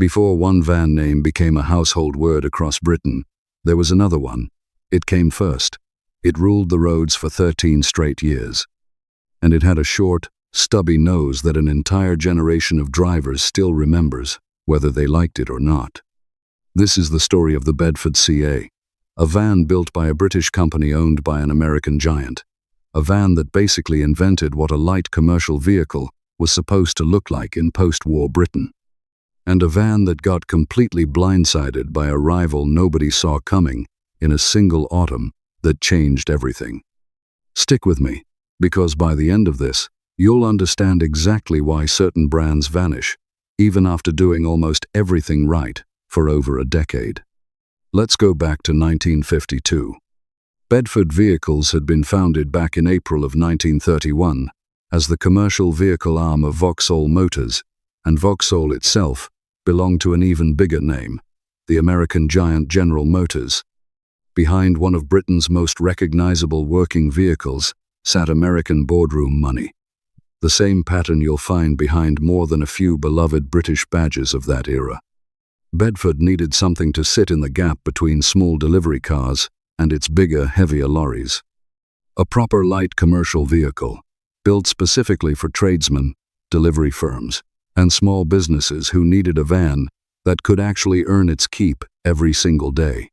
Before one van name became a household word across Britain, there was another one. It came first. It ruled the roads for 13 straight years. And it had a short, stubby nose that an entire generation of drivers still remembers, whether they liked it or not. This is the story of the Bedford CA, a van built by a British company owned by an American giant. A van that basically invented what a light commercial vehicle was supposed to look like in post-war Britain. And a van that got completely blindsided by a rival nobody saw coming in a single autumn that changed everything. Stick with me, because by the end of this, you'll understand exactly why certain brands vanish, even after doing almost everything right for over a decade. Let's go back to 1952. Bedford Vehicles had been founded back in April of 1931 as the commercial vehicle arm of Vauxhall Motors, and Vauxhall itself belonged to an even bigger name, the American giant General Motors. Behind one of Britain's most recognizable working vehicles sat American boardroom money. The same pattern you'll find behind more than a few beloved British badges of that era. Bedford needed something to sit in the gap between small delivery cars and its bigger, heavier lorries. A proper light commercial vehicle, built specifically for tradesmen, delivery firms, and small businesses who needed a van that could actually earn its keep every single day.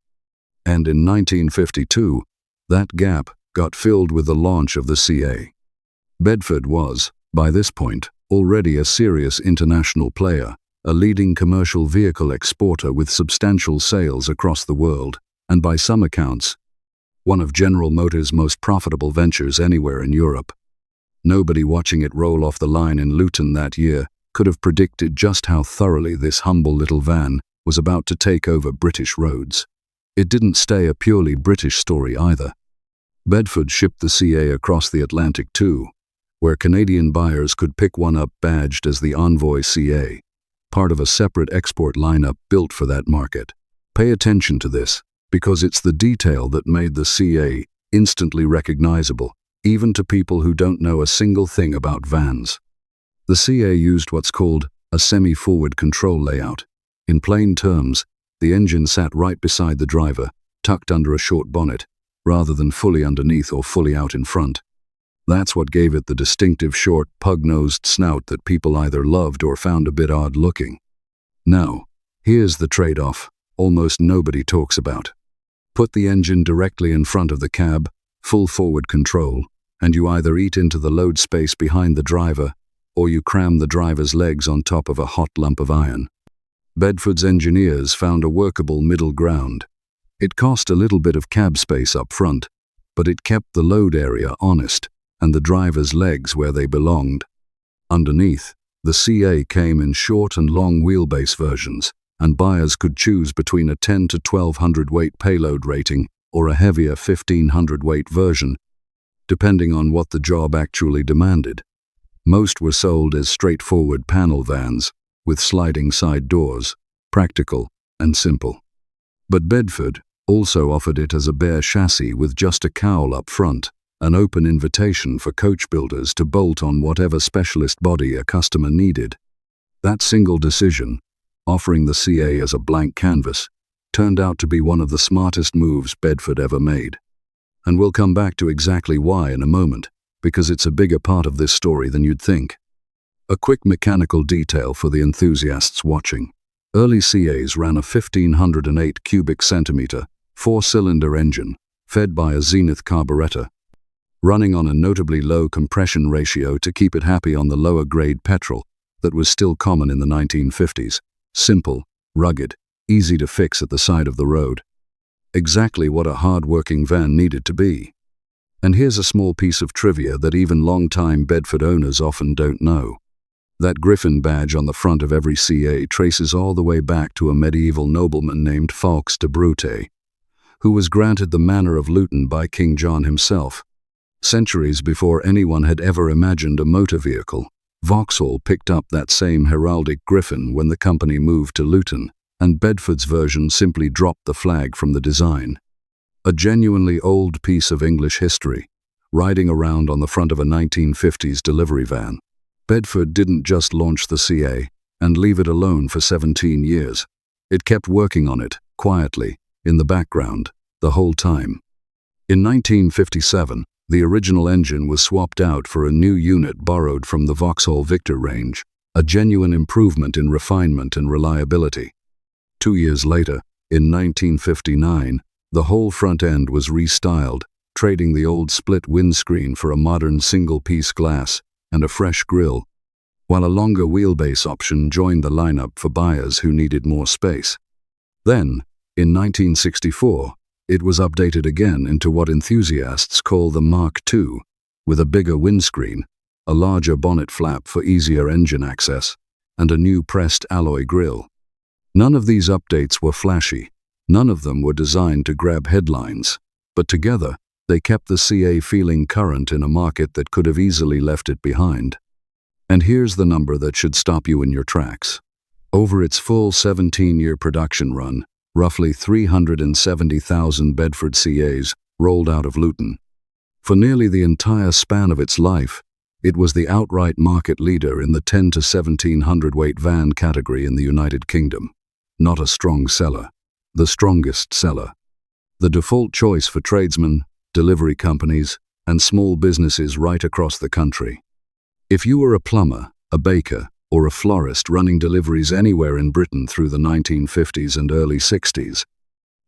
And in 1952, that gap got filled with the launch of the CA. Bedford was, by this point, already a serious international player, a leading commercial vehicle exporter with substantial sales across the world, and by some accounts, one of General Motors' most profitable ventures anywhere in Europe. Nobody watching it roll off the line in Luton that year could have predicted just how thoroughly this humble little van was about to take over British roads. It didn't stay a purely British story either. Bedford shipped the CA across the Atlantic too, where Canadian buyers could pick one up badged as the Envoy CA, part of a separate export lineup built for that market. Pay attention to this, because it's the detail that made the CA instantly recognizable, even to people who don't know a single thing about vans. The CA used what's called a semi-forward control layout. In plain terms, the engine sat right beside the driver, tucked under a short bonnet, rather than fully underneath or fully out in front. That's what gave it the distinctive short, pug-nosed snout that people either loved or found a bit odd looking. Now, here's the trade-off almost nobody talks about. Put the engine directly in front of the cab, full forward control, and you either eat into the load space behind the driver, or you cram the driver's legs on top of a hot lump of iron. Bedford's engineers found a workable middle ground. It cost a little bit of cab space up front, but it kept the load area honest and the driver's legs where they belonged. Underneath, the CA came in short and long wheelbase versions, and buyers could choose between a 10 to 1200 weight payload rating or a heavier 1500 weight version, depending on what the job actually demanded. Most were sold as straightforward panel vans, with sliding side doors, practical and simple. But Bedford also offered it as a bare chassis with just a cowl up front, an open invitation for coach builders to bolt on whatever specialist body a customer needed. That single decision, offering the CA as a blank canvas, turned out to be one of the smartest moves Bedford ever made. And we'll come back to exactly why in a moment, because it's a bigger part of this story than you'd think. A quick mechanical detail for the enthusiasts watching. Early CAs ran a 1508 cubic centimeter, 4-cylinder engine, fed by a Zenith carburetor, running on a notably low compression ratio to keep it happy on the lower grade petrol that was still common in the 1950s. Simple, rugged, easy to fix at the side of the road. Exactly what a hard-working van needed to be. And here's a small piece of trivia that even long-time Bedford owners often don't know. That griffin badge on the front of every CA traces all the way back to a medieval nobleman named Fawkes de Brute, who was granted the manor of Luton by King John himself. Centuries before anyone had ever imagined a motor vehicle, Vauxhall picked up that same heraldic griffin when the company moved to Luton, and Bedford's version simply dropped the flag from the design. A genuinely old piece of English history, riding around on the front of a 1950s delivery van. Bedford didn't just launch the CA, and leave it alone for 17 years. It kept working on it, quietly, in the background, the whole time. In 1957, the original engine was swapped out for a new unit borrowed from the Vauxhall Victor range, a genuine improvement in refinement and reliability. 2 years later, in 1959, the whole front end was restyled, trading the old split windscreen for a modern single-piece glass and a fresh grille, while a longer wheelbase option joined the lineup for buyers who needed more space. Then, in 1964, it was updated again into what enthusiasts call the Mark II, with a bigger windscreen, a larger bonnet flap for easier engine access, and a new pressed alloy grille. None of these updates were flashy. None of them were designed to grab headlines, but together, they kept the CA feeling current in a market that could have easily left it behind. And here's the number that should stop you in your tracks. Over its full 17-year production run, roughly 370,000 Bedford CAs rolled out of Luton. For nearly the entire span of its life, it was the outright market leader in the 10 to 1700 weight van category in the United Kingdom. Not a strong seller, the strongest seller. The default choice for tradesmen, delivery companies, and small businesses right across the country. If you were a plumber, a baker, or a florist running deliveries anywhere in Britain through the 1950s and early 60s,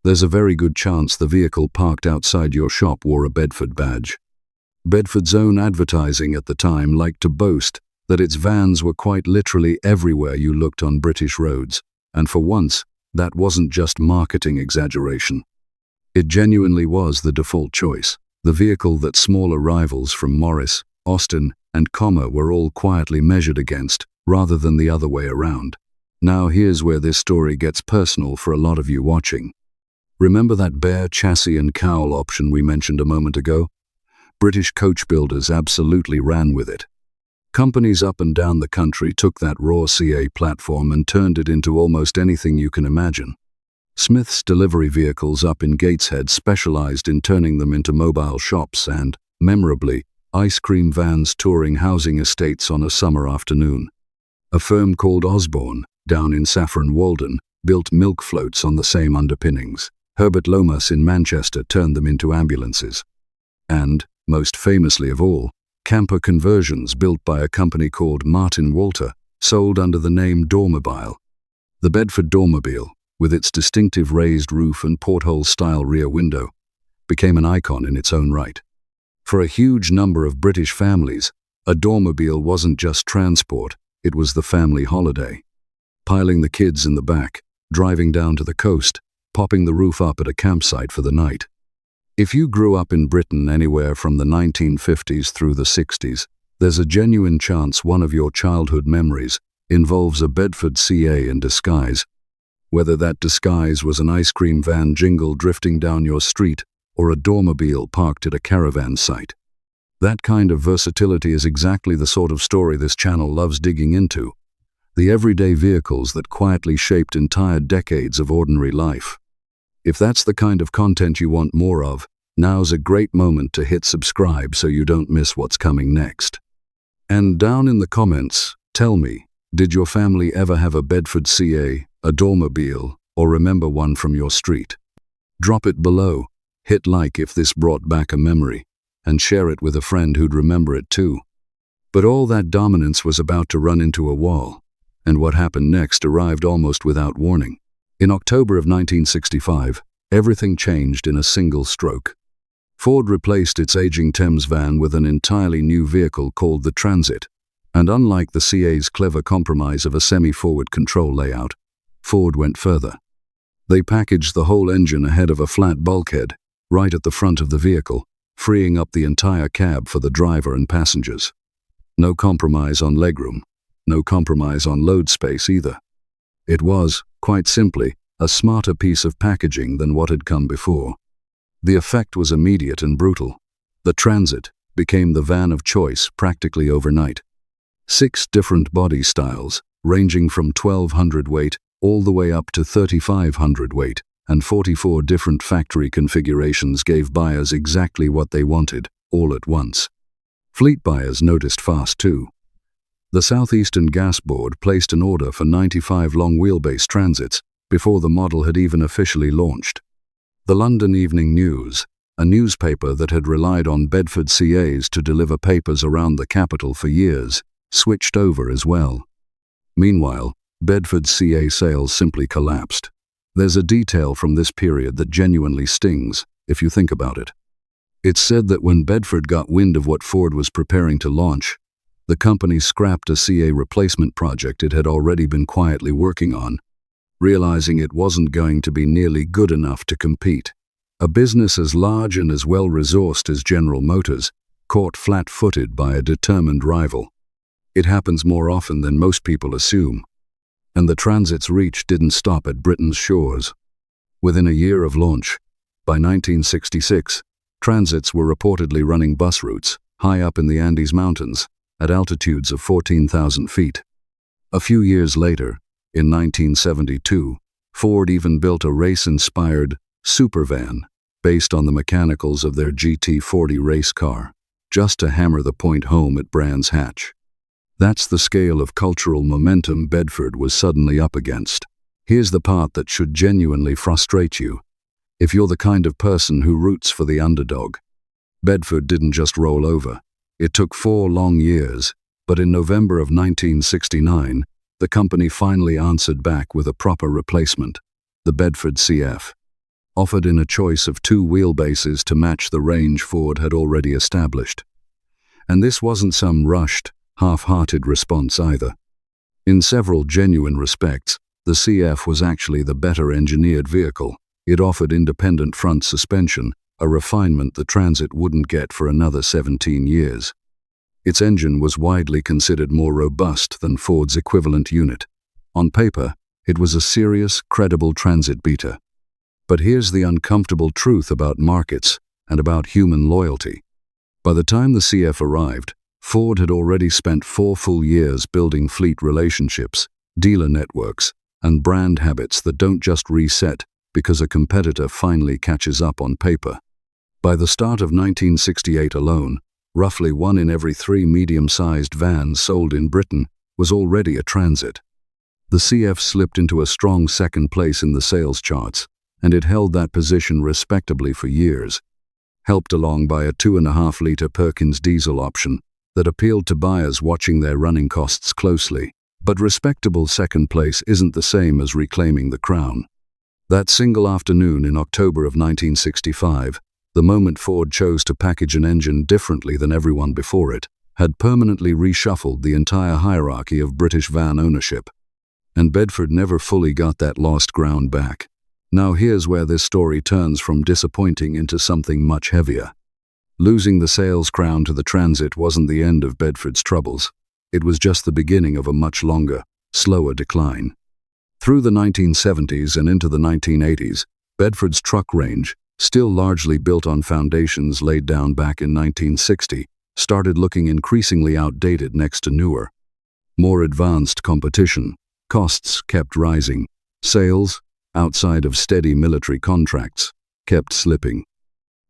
there's a very good chance the vehicle parked outside your shop wore a Bedford badge. Bedford's own advertising at the time liked to boast that its vans were quite literally everywhere you looked on British roads, and for once, that wasn't just marketing exaggeration. It genuinely was the default choice, the vehicle that smaller rivals from Morris, Austin, and Commer were all quietly measured against, rather than the other way around. Now here's where this story gets personal for a lot of you watching. Remember that bare chassis and cowl option we mentioned a moment ago? British coach builders absolutely ran with it. Companies up and down the country took that raw CA platform and turned it into almost anything you can imagine. Smith's delivery vehicles up in Gateshead specialized in turning them into mobile shops and, memorably, ice cream vans touring housing estates on a summer afternoon. A firm called Osborne, down in Saffron Walden, built milk floats on the same underpinnings. Herbert Lomas in Manchester turned them into ambulances. And, most famously of all, camper conversions built by a company called Martin Walter, sold under the name Dormobile. The Bedford Dormobile, with its distinctive raised roof and porthole-style rear window, became an icon in its own right. For a huge number of British families, a Dormobile wasn't just transport, it was the family holiday. Piling the kids in the back, driving down to the coast, popping the roof up at a campsite for the night. If you grew up in Britain anywhere from the 1950s through the 60s, there's a genuine chance one of your childhood memories involves a Bedford CA in disguise. Whether that disguise was an ice cream van jingle drifting down your street or a Dormobile parked at a caravan site. That kind of versatility is exactly the sort of story this channel loves digging into. The everyday vehicles that quietly shaped entire decades of ordinary life. If that's the kind of content you want more of, now's a great moment to hit subscribe so you don't miss what's coming next. And down in the comments, tell me, did your family ever have a Bedford CA, a Dormobile, or remember one from your street? Drop it below, hit like if this brought back a memory, and share it with a friend who'd remember it too. But all that dominance was about to run into a wall, and what happened next arrived almost without warning. In October of 1965, everything changed in a single stroke. Ford replaced its aging Thames van with an entirely new vehicle called the Transit, and unlike the CA's clever compromise of a semi-forward control layout, Ford went further. They packaged the whole engine ahead of a flat bulkhead, right at the front of the vehicle, freeing up the entire cab for the driver and passengers. No compromise on legroom, no compromise on load space either. It was, quite simply, a smarter piece of packaging than what had come before. The effect was immediate and brutal. The Transit became the van of choice practically overnight. 6 different body styles, ranging from 1200 weight all the way up to 3500 weight, and 44 different factory configurations gave buyers exactly what they wanted, all at once. Fleet buyers noticed fast too. The Southeastern Gas Board placed an order for 95 long-wheelbase transits before the model had even officially launched. The London Evening News, a newspaper that had relied on Bedford CAs to deliver papers around the capital for years, switched over as well. Meanwhile, Bedford CA sales simply collapsed. There's a detail from this period that genuinely stings, if you think about it. It's said that when Bedford got wind of what Ford was preparing to launch, the company scrapped a CA replacement project it had already been quietly working on, realizing it wasn't going to be nearly good enough to compete. A business as large and as well-resourced as General Motors, caught flat-footed by a determined rival. It happens more often than most people assume. And the Transit's reach didn't stop at Britain's shores. Within a year of launch, by 1966, Transits were reportedly running bus routes high up in the Andes Mountains, at altitudes of 14,000 feet. A few years later, in 1972, Ford even built a race-inspired supervan based on the mechanicals of their GT40 race car, just to hammer the point home at Brands Hatch. That's the scale of cultural momentum Bedford was suddenly up against. Here's the part that should genuinely frustrate you, if you're the kind of person who roots for the underdog. Bedford didn't just roll over. It took 4 long years, but in November of 1969, the company finally answered back with a proper replacement, the Bedford CF, offered in a choice of 2 wheelbases to match the range Ford had already established. And this wasn't some rushed, half-hearted response either. In several genuine respects, the CF was actually the better engineered vehicle. It offered independent front suspension, a refinement the Transit wouldn't get for another 17 years. Its engine was widely considered more robust than Ford's equivalent unit. On paper, it was a serious, credible Transit beater. But here's the uncomfortable truth about markets and about human loyalty. By the time the CF arrived, Ford had already spent 4 full years building fleet relationships, dealer networks, and brand habits that don't just reset because a competitor finally catches up on paper. By the start of 1968 alone, roughly 1 in every 3 medium-sized vans sold in Britain was already a Transit. The CF slipped into a strong second place in the sales charts, and it held that position respectably for years, helped along by a 2.5-litre Perkins diesel option that appealed to buyers watching their running costs closely. But respectable second place isn't the same as reclaiming the crown. That single afternoon in October of 1965, the moment Ford chose to package an engine differently than everyone before it, had permanently reshuffled the entire hierarchy of British van ownership. And Bedford never fully got that lost ground back. Now here's where this story turns from disappointing into something much heavier. Losing the sales crown to the Transit wasn't the end of Bedford's troubles. It was just the beginning of a much longer, slower decline. Through the 1970s and into the 1980s, Bedford's truck range, still largely built on foundations laid down back in 1960, started looking increasingly outdated next to newer, more advanced competition. Costs kept rising. Sales, outside of steady military contracts, kept slipping.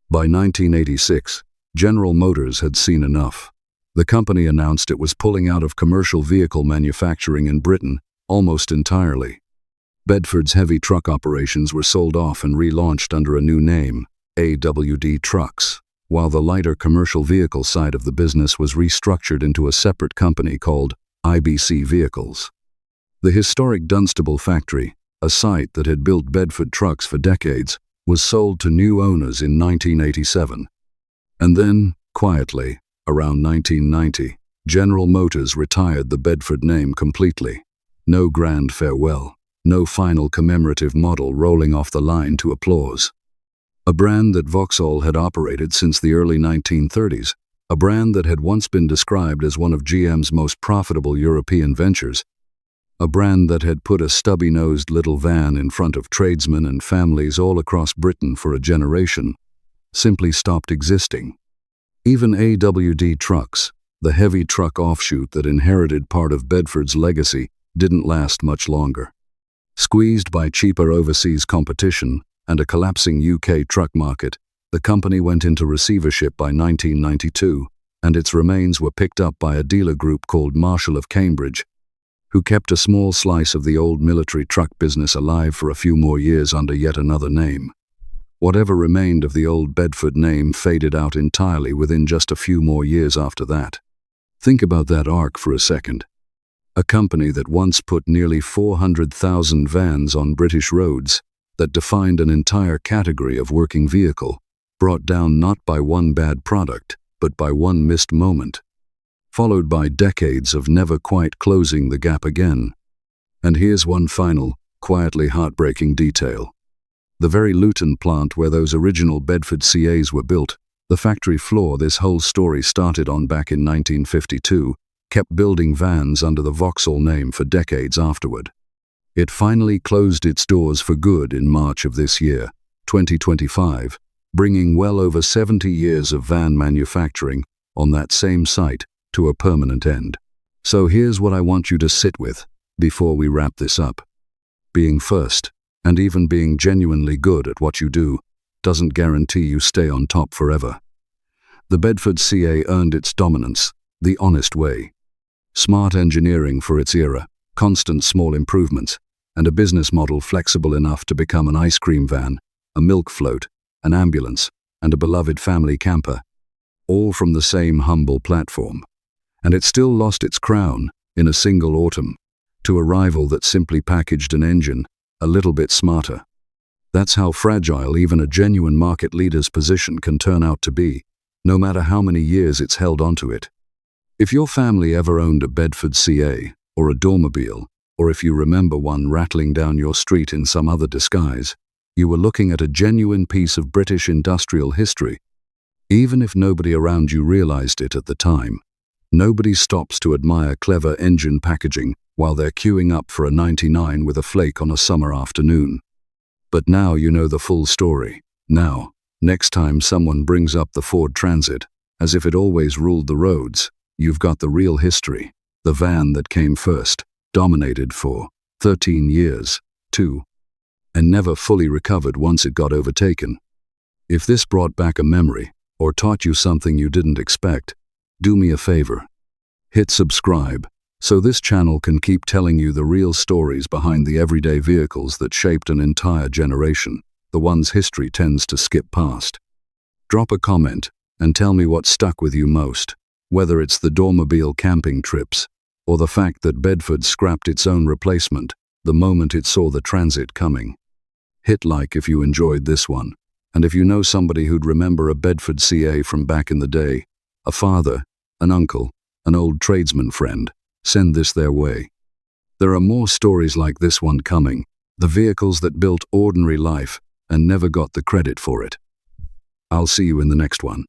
By 1986, General Motors had seen enough. The company announced it was pulling out of commercial vehicle manufacturing in Britain almost entirely. Bedford's heavy truck operations were sold off and relaunched under a new name, AWD Trucks, while the lighter commercial vehicle side of the business was restructured into a separate company called IBC Vehicles. The historic Dunstable factory, a site that had built Bedford trucks for decades, was sold to new owners in 1987. And then, quietly, around 1990, General Motors retired the Bedford name completely. No grand farewell. No final commemorative model rolling off the line to applause. A brand that Vauxhall had operated since the early 1930s, a brand that had once been described as one of GM's most profitable European ventures, a brand that had put a stubby-nosed little van in front of tradesmen and families all across Britain for a generation, simply stopped existing. Even AWD Trucks, the heavy truck offshoot that inherited part of Bedford's legacy, didn't last much longer. Squeezed by cheaper overseas competition and a collapsing UK truck market, the company went into receivership by 1992, and its remains were picked up by a dealer group called Marshall of Cambridge, who kept a small slice of the old military truck business alive for a few more years under yet another name. Whatever remained of the old Bedford name faded out entirely within just a few more years after that. Think about that arc for a second. A company that once put nearly 400,000 vans on British roads, that defined an entire category of working vehicle, brought down not by one bad product, but by one missed moment, followed by decades of never quite closing the gap again. And here's one final, quietly heartbreaking detail. The very Luton plant where those original Bedford CAs were built, the factory floor this whole story started on back in 1952, kept building vans under the Vauxhall name for decades afterward. It finally closed its doors for good in March of this year, 2025, bringing well over 70 years of van manufacturing on that same site to a permanent end. So here's what I want you to sit with before we wrap this up. Being first, and even being genuinely good at what you do, doesn't guarantee you stay on top forever. The Bedford CA earned its dominance the honest way. Smart engineering for its era, constant small improvements, and a business model flexible enough to become an ice cream van, a milk float, an ambulance, and a beloved family camper, all from the same humble platform. And it still lost its crown, in a single autumn, to a rival that simply packaged an engine a little bit smarter. That's how fragile even a genuine market leader's position can turn out to be, no matter how many years it's held onto it. If your family ever owned a Bedford CA, or a Dormobile, or if you remember one rattling down your street in some other disguise, you were looking at a genuine piece of British industrial history. Even if nobody around you realized it at the time, nobody stops to admire clever engine packaging while they're queuing up for a 99 with a flake on a summer afternoon. But now you know the full story. Now, next time someone brings up the Ford Transit, as if it always ruled the roads, you've got the real history, the van that came first, dominated for 13 years, too, and never fully recovered once it got overtaken. If this brought back a memory, or taught you something you didn't expect, do me a favor. Hit subscribe, so this channel can keep telling you the real stories behind the everyday vehicles that shaped an entire generation, the ones history tends to skip past. Drop a comment, and tell me what stuck with you most. Whether it's the Dormobile camping trips, or the fact that Bedford scrapped its own replacement the moment it saw the Transit coming. Hit like if you enjoyed this one, and if you know somebody who'd remember a Bedford CA from back in the day, a father, an uncle, an old tradesman friend, send this their way. There are more stories like this one coming, the vehicles that built ordinary life and never got the credit for it. I'll see you in the next one.